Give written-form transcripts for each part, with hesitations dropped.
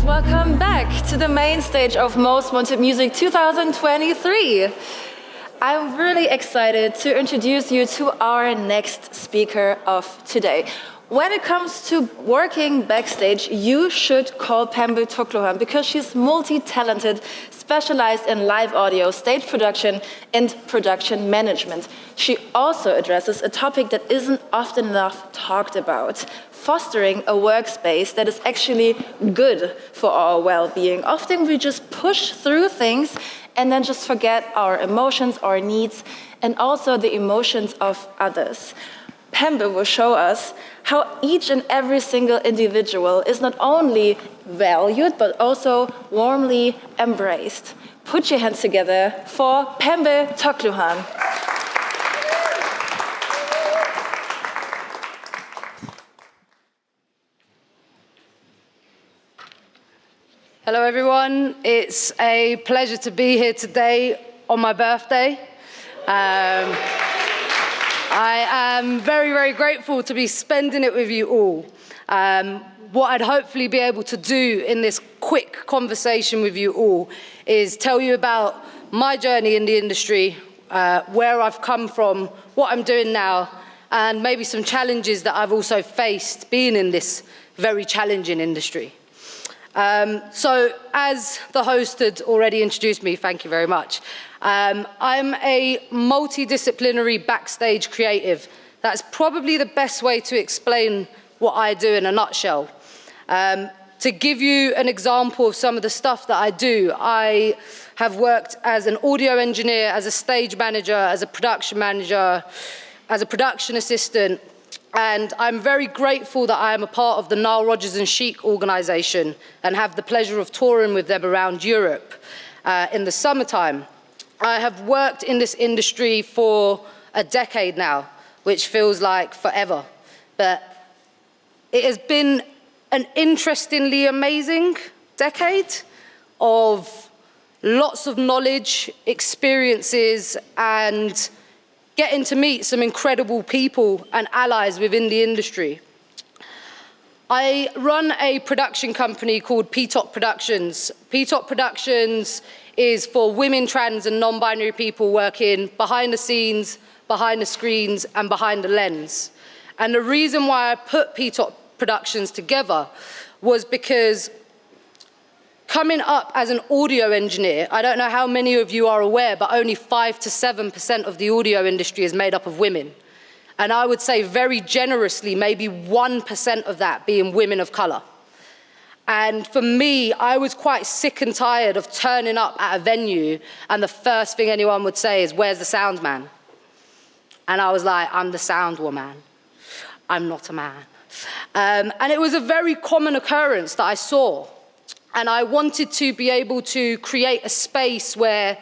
Welcome back to the main stage of Most Wanted Music 2023. I'm really excited to introduce you to our next speaker of today. When it comes to working backstage, you should call Pembe Tokluhan because she's multi-talented, specialized in live audio, stage production, and production management. She also addresses a topic that isn't often enough talked about: fostering a workspace that is actually good for our well-being. Often we just push through things and then just forget our emotions, our needs, and also the emotions of others. Pembe will show us how each and every single individual is not only valued, but also warmly embraced. Put your hands together for Pembe Tokluhan. Hello everyone, it's a pleasure to be here today on my birthday. I am very, very grateful to be spending it with you all. What I'd hopefully be able to do in this quick conversation with you all is tell you about my journey in the industry, where I've come from, what I'm doing now, and maybe some challenges that I've also faced being in this very challenging industry. So as the host had already introduced me, thank you very much. I'm a multidisciplinary backstage creative. That's probably the best way to explain what I do in a nutshell. To give you an example of some of the stuff that I do, I have worked as an audio engineer, as a stage manager, as a production manager, as a production assistant. And I'm very grateful that I am a part of the Nile Rodgers and Chic organization and have the pleasure of touring with them around Europe in the summertime. I have worked in this industry for a decade now, which feels like forever. But it has been an interestingly amazing decade of lots of knowledge, experiences, and getting to meet some incredible people and allies within the industry. I run a production company called P-Top Productions. P-Top Productions is for women, trans, and non-binary people working behind the scenes, behind the screens, and behind the lens. And the reason why I put P-Top Productions together was because coming up as an audio engineer, I don't know how many of you are aware, but only 5 to 7% of the audio industry is made up of women. And I would say very generously, maybe 1% of that being women of color. And for me, I was quite sick and tired of turning up at a venue and the first thing anyone would say is, "Where's the sound man?" And I was like, "I'm the sound woman. I'm not a man." And it was a very common occurrence that I saw. And I wanted to be able to create a space where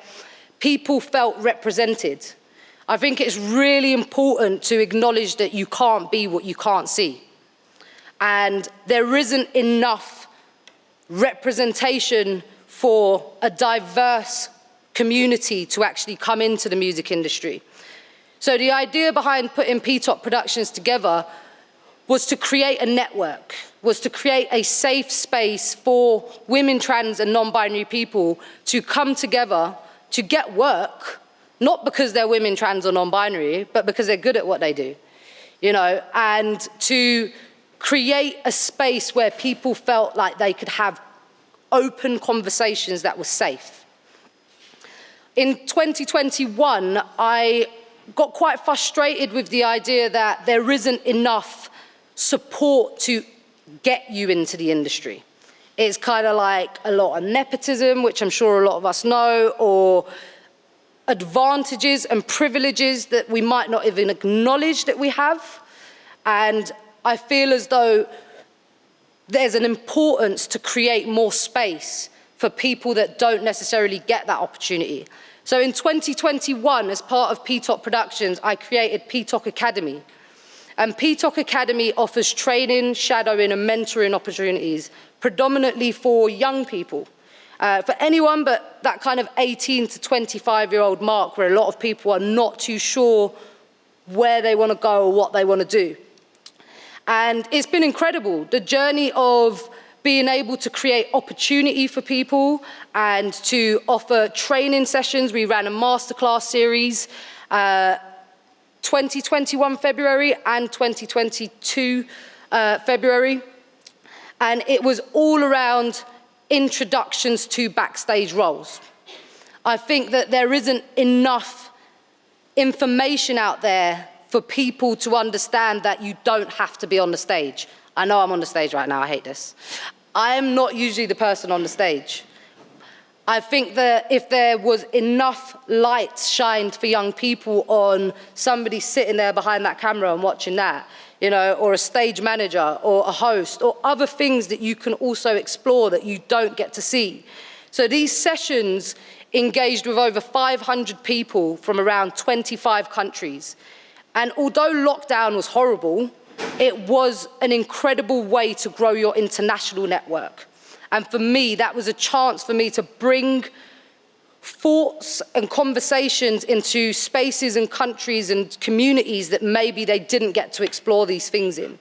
people felt represented. I think it's really important to acknowledge that you can't be what you can't see. And there isn't enough representation for a diverse community to actually come into the music industry. So the idea behind putting P-Top Productions together was to create a network, was to create a safe space for women, trans, and non-binary people to come together to get work, not because they're women, trans, or non-binary, but because they're good at what they do, and to create a space where people felt like they could have open conversations that were safe. In 2021, I got quite frustrated with the idea that there isn't enough support to get you into the industry. It's kind of like a lot of nepotism, which I'm sure a lot of us know, or advantages and privileges that we might not even acknowledge that we have. And I feel as though there's an importance to create more space for people that don't necessarily get that opportunity. So in 2021, as part of PTOC Productions, I created PTOC Academy. And PTOC Academy offers training, shadowing, and mentoring opportunities, predominantly for young people. For anyone but that kind of 18 to 25-year-old mark, where a lot of people are not too sure where they want to go or what they want to do. And it's been incredible, the journey of being able to create opportunity for people and to offer training sessions. We ran a masterclass series, 2021 February and 2022 February. And it was all around introductions to backstage roles. I think that there isn't enough information out there for people to understand that you don't have to be on the stage. I know I'm on the stage right now, I hate this. I am not usually the person on the stage. I think that if there was enough light shined for young people on somebody sitting there behind that camera and watching that, you know, or a stage manager or a host or other things that you can also explore that you don't get to see. So these sessions engaged with over 500 people from around 25 countries. And although lockdown was horrible, it was an incredible way to grow your international network. And for me, that was a chance for me to bring thoughts and conversations into spaces and countries and communities that maybe they didn't get to explore these things in.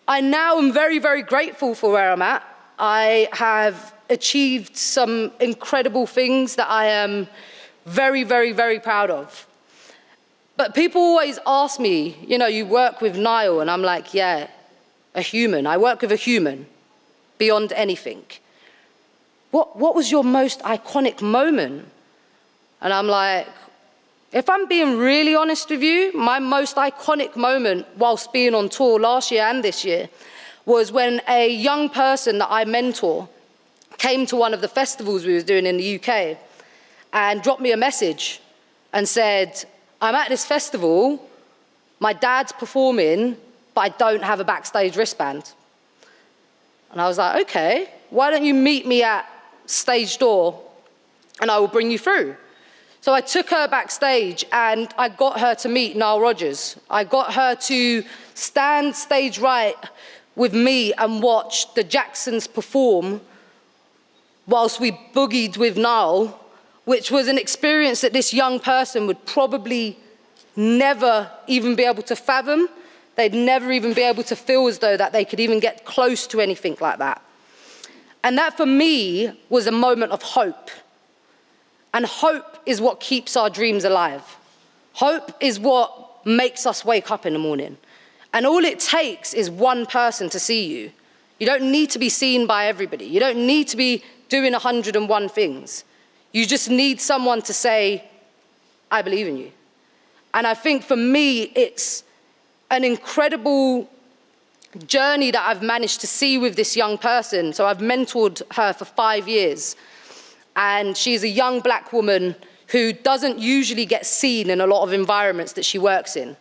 I now am very, very grateful for where I'm at. I have achieved some incredible things that I am very, very, very proud of. But people always ask me, you know, you work with Niall, and I'm like, yeah, a human. I work with a human, beyond anything. What was your most iconic moment? And I'm like, if I'm being really honest with you, my most iconic moment whilst being on tour last year and this year was when a young person that I mentor came to one of the festivals we were doing in the UK and dropped me a message and said, I'm at this festival, my dad's performing, but I don't have a backstage wristband. And I was like, okay, why don't you meet me at stage door and I will bring you through. So I took her backstage and I got her to meet Nile Rodgers. I got her to stand stage right with me and watch the Jacksons perform whilst we boogied with Nile, which was an experience that this young person would probably never even be able to fathom. They'd never even be able to feel as though that they could even get close to anything like that. And that for me was a moment of hope. And hope is what keeps our dreams alive. Hope is what makes us wake up in the morning. And all it takes is one person to see you. You don't need to be seen by everybody. You don't need to be doing 101 things. You just need someone to say, I believe in you. And I think for me, it's an incredible journey that I've managed to see with this young person. So I've mentored her for 5 years. And she's a young black woman who doesn't usually get seen in a lot of environments that she works in.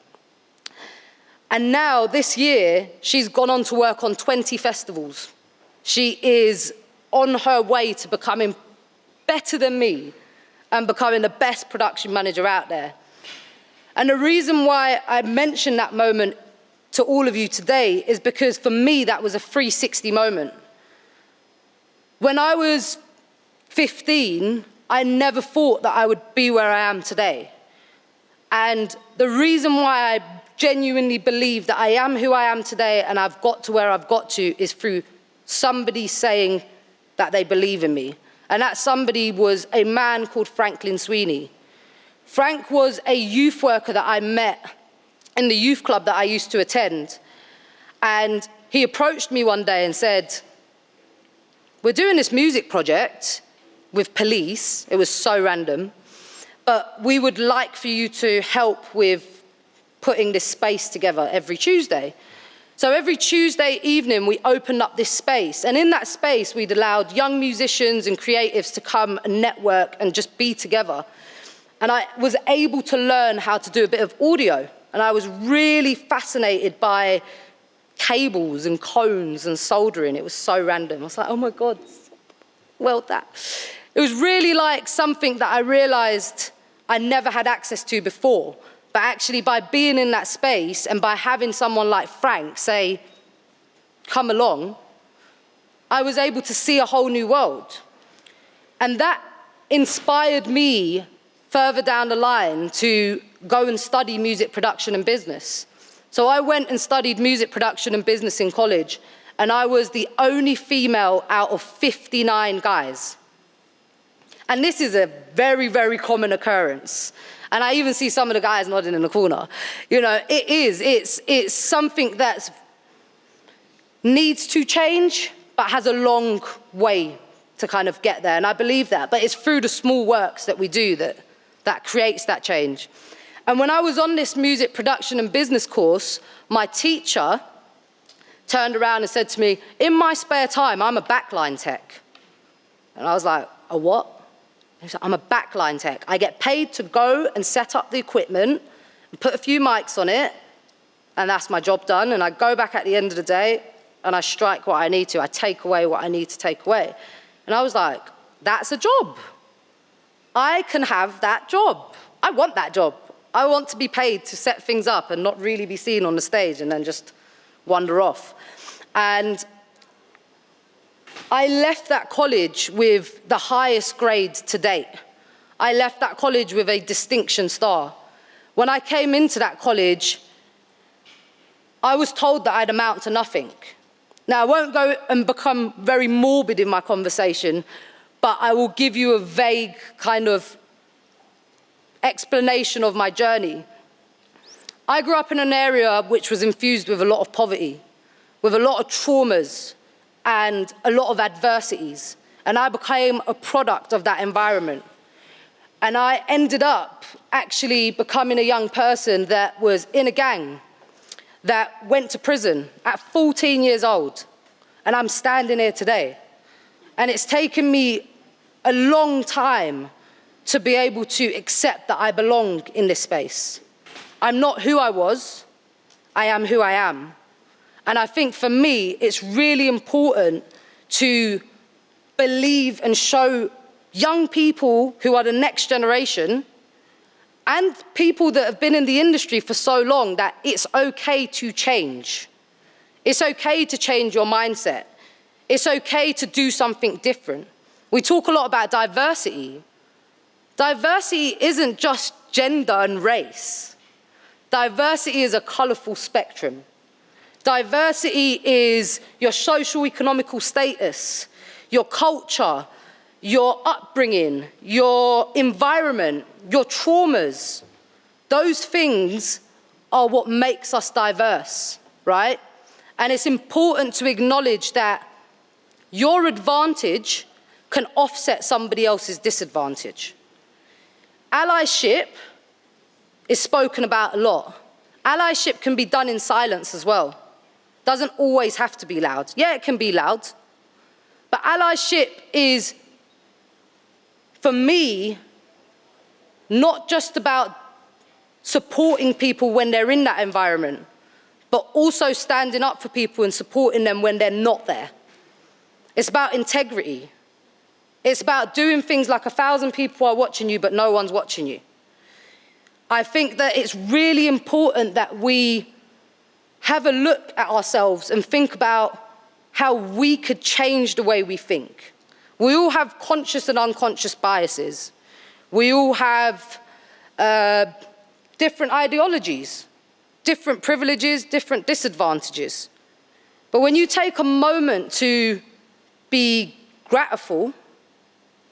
And now, this year, she's gone on to work on 20 festivals. She is on her way to becoming better than me and becoming the best production manager out there. And the reason why I mention that moment to all of you today is because for me, that was a 360 moment. When I was 15, I never thought that I would be where I am today. And the reason why I genuinely believe that I am who I am today and I've got to where I've got to is through somebody saying that they believe in me. And that somebody was a man called Franklin Sweeney. Frank was a youth worker that I met in the youth club that I used to attend. And he approached me one day and said, we're doing this music project with police. It was so random. But we would like for you to help with putting this space together every Tuesday. So every Tuesday evening, we opened up this space. And in that space, we'd allowed young musicians and creatives to come and network and just be together. And I was able to learn how to do a bit of audio. And I was really fascinated by cables and cones and soldering. It was so random. I was like, oh my God, weld that. It was really like something that I realized I never had access to before. But actually by being in that space and by having someone like Frank say, come along, I was able to see a whole new world. And that inspired me further down the line to go and study music production and business. So I went and studied music production and business in college, and I was the only female out of 59 guys. And this is a very, very common occurrence. And I even see some of the guys nodding in the corner. You know, it's something that needs to change, but has a long way to kind of get there. And I believe that, but it's through the small works that we do that creates that change. And when I was on this music production and business course, my teacher turned around and said to me, in my spare time, I'm a backline tech. And I was like, a what? He said, I'm a backline tech. I get paid to go and set up the equipment and put a few mics on it, and that's my job done. And I go back at the end of the day and I strike what I need to. I take away what I need to take away. And I was like, that's a job. I can have that job. I want that job. I want to be paid to set things up and not really be seen on the stage and then just wander off. And I left that college with the highest grade to date. I left that college with a distinction star. When I came into that college, I was told that I'd amount to nothing. Now, I won't go and become very morbid in my conversation, but I will give you a vague kind of explanation of my journey. I grew up in an area which was infused with a lot of poverty, with a lot of traumas and a lot of adversities. And I became a product of that environment. And I ended up actually becoming a young person that was in a gang, that went to prison at 14 years old. And I'm standing here today. And it's taken me a long time to be able to accept that I belong in this space. I'm not who I was, I am who I am. And I think for me, it's really important to believe and show young people who are the next generation and people that have been in the industry for so long that it's okay to change. It's okay to change your mindset. It's okay to do something different. We talk a lot about diversity. Diversity isn't just gender and race. Diversity is a colorful spectrum. Diversity is your socio-economical status, your culture, your upbringing, your environment, your traumas. Those things are what makes us diverse, right? And it's important to acknowledge that your advantage can offset somebody else's disadvantage. Allyship is spoken about a lot. Allyship can be done in silence as well. Doesn't always have to be loud. Yeah, it can be loud. But allyship is, for me, not just about supporting people when they're in that environment, but also standing up for people and supporting them when they're not there. It's about integrity. It's about doing things like 1,000 people are watching you, but no one's watching you. I think that it's really important that we have a look at ourselves and think about how we could change the way we think. We all have conscious and unconscious biases. We all have different ideologies, different privileges, different disadvantages. But when you take a moment to be grateful,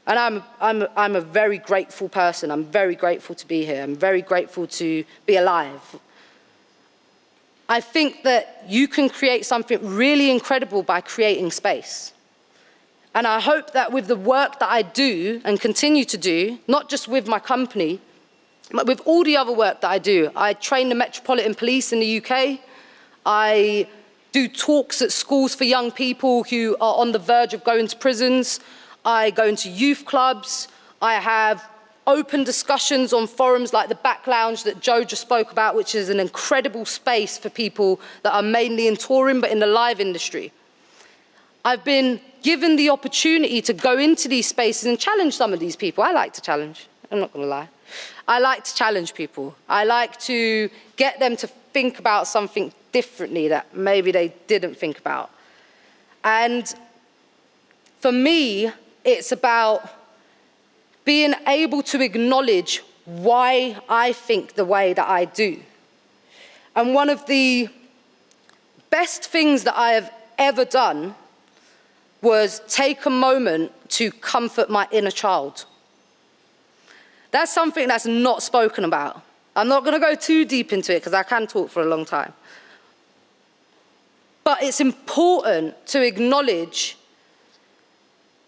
and I'm a very grateful person. I'm very grateful to be here. I'm very grateful to be alive. I think that you can create something really incredible by creating space. And I hope that with the work that I do and continue to do, not just with my company, but with all the other work that I do. I train the Metropolitan Police in the UK. I do talks at schools for young people who are on the verge of going to prisons. I go into youth clubs. I have open discussions on forums like the Back Lounge that Joe just spoke about, which is an incredible space for people that are mainly in touring but in the live industry. I've been given the opportunity to go into these spaces and challenge some of these people. I like to challenge, I'm not gonna lie. I like to challenge people. I like to get them to think about something differently that maybe they didn't think about. And for me, it's about being able to acknowledge why I think the way that I do. And one of the best things that I have ever done was take a moment to comfort my inner child. That's something that's not spoken about. I'm not gonna go too deep into it because I can talk for a long time. But it's important to acknowledge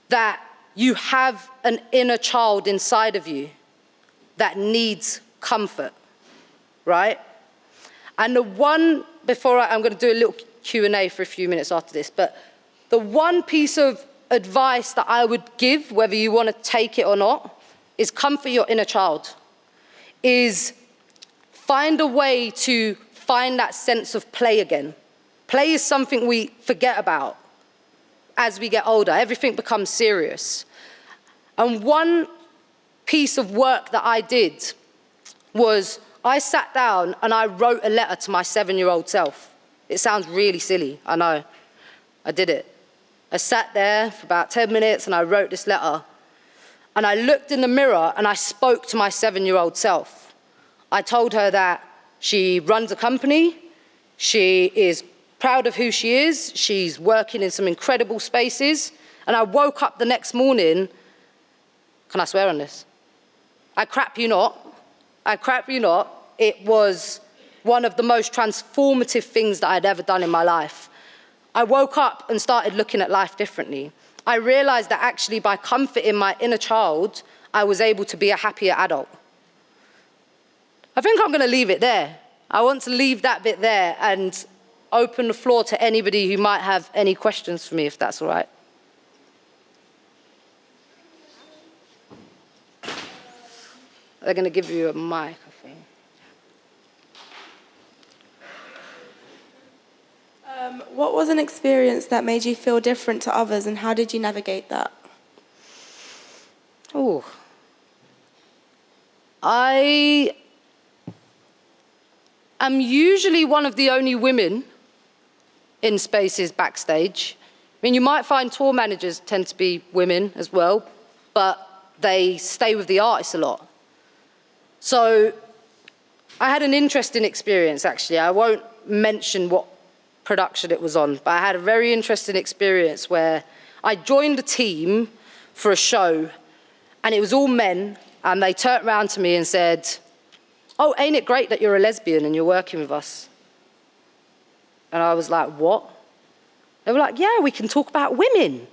that you have an inner child inside of you that needs comfort, right? And the one, I'm gonna do a little Q&A for a few minutes after this, but the one piece of advice that I would give, whether you wanna take it or not, is comfort your inner child, is find a way to find that sense of play again. Play is something we forget about as we get older. Everything becomes serious. And one piece of work that I did was I sat down and I wrote a letter to my 7-year-old self. It sounds really silly, I know. I did it. I sat there for about 10 minutes and I wrote this letter. And I looked in the mirror and I spoke to my 7-year-old self. I told her that she runs a company, she is proud of who she is, she's working in some incredible spaces, and I woke up the next morning, can I swear on this? I crap you not, it was one of the most transformative things that I'd ever done in my life. I woke up and started looking at life differently. I realized that actually by comforting my inner child, I was able to be a happier adult. I think I'm gonna leave it there. I want to leave that bit there and open the floor to anybody who might have any questions for me, if that's all right. They're gonna give you a mic, I think. What was an experience that made you feel different to others, and how did you navigate that? Oh, I am usually one of the only women in spaces backstage. I mean, you might find tour managers tend to be women as well, but they stay with the artists a lot. So I had an interesting experience, actually. I won't mention what production it was on, but I had a very interesting experience where I joined a team for a show, and it was all men, and they turned around to me and said, "Oh, ain't it great that you're a lesbian and you're working with us?" And I was like, "What?" They were like, "Yeah, we can talk about women."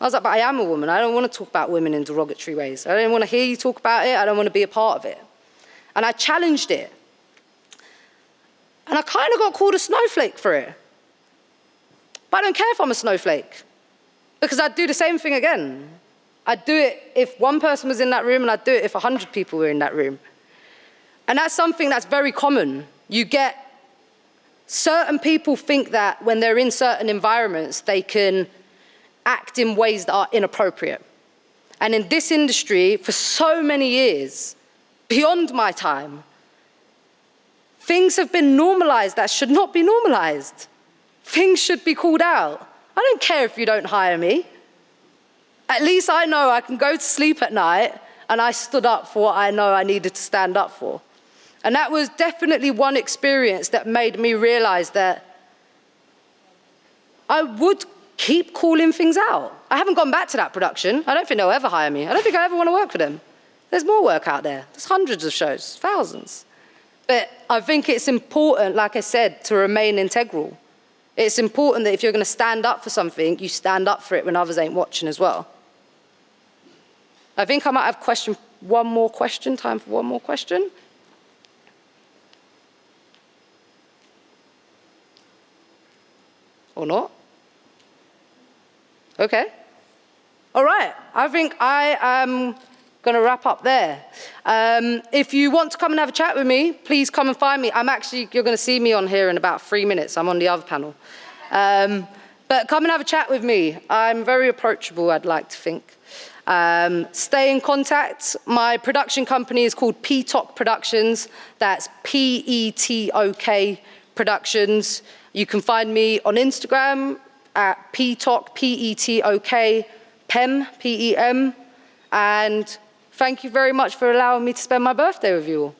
I was like, "But I am a woman. I don't want to talk about women in derogatory ways. I don't want to hear you talk about it. I don't want to be a part of it." And I challenged it. And I kind of got called a snowflake for it. But I don't care if I'm a snowflake, because I'd do the same thing again. I'd do it if one person was in that room, and I'd do it if 100 people were in that room. And that's something that's very common. You get certain people think that when they're in certain environments, they can act in ways that are inappropriate. And in this industry, for so many years, beyond my time, things have been normalized that should not be normalized. Things should be called out. I don't care if you don't hire me. At least I know I can go to sleep at night and I stood up for what I know I needed to stand up for. And that was definitely one experience that made me realize that I would keep calling things out. I haven't gone back to that production. I don't think they'll ever hire me. I don't think I ever want to work with them. There's more work out there. There's hundreds of shows, thousands. But I think it's important, like I said, to remain integral. It's important that if you're going to stand up for something, you stand up for it when others ain't watching as well. I think I might have one more question, time for one more question. Or not? Okay. All right, I think I am going to wrap up there. If you want to come and have a chat with me, please come and find me. You're going to see me on here in about 3 minutes. I'm on the other panel. But come and have a chat with me. I'm very approachable, I'd like to think. Stay in contact. My production company is called P-Tok Productions. That's P-E-T-O-K Productions. You can find me on Instagram at P-Tok, P-E-T-O-K, Pem, P-E-M. And thank you very much for allowing me to spend my birthday with you all.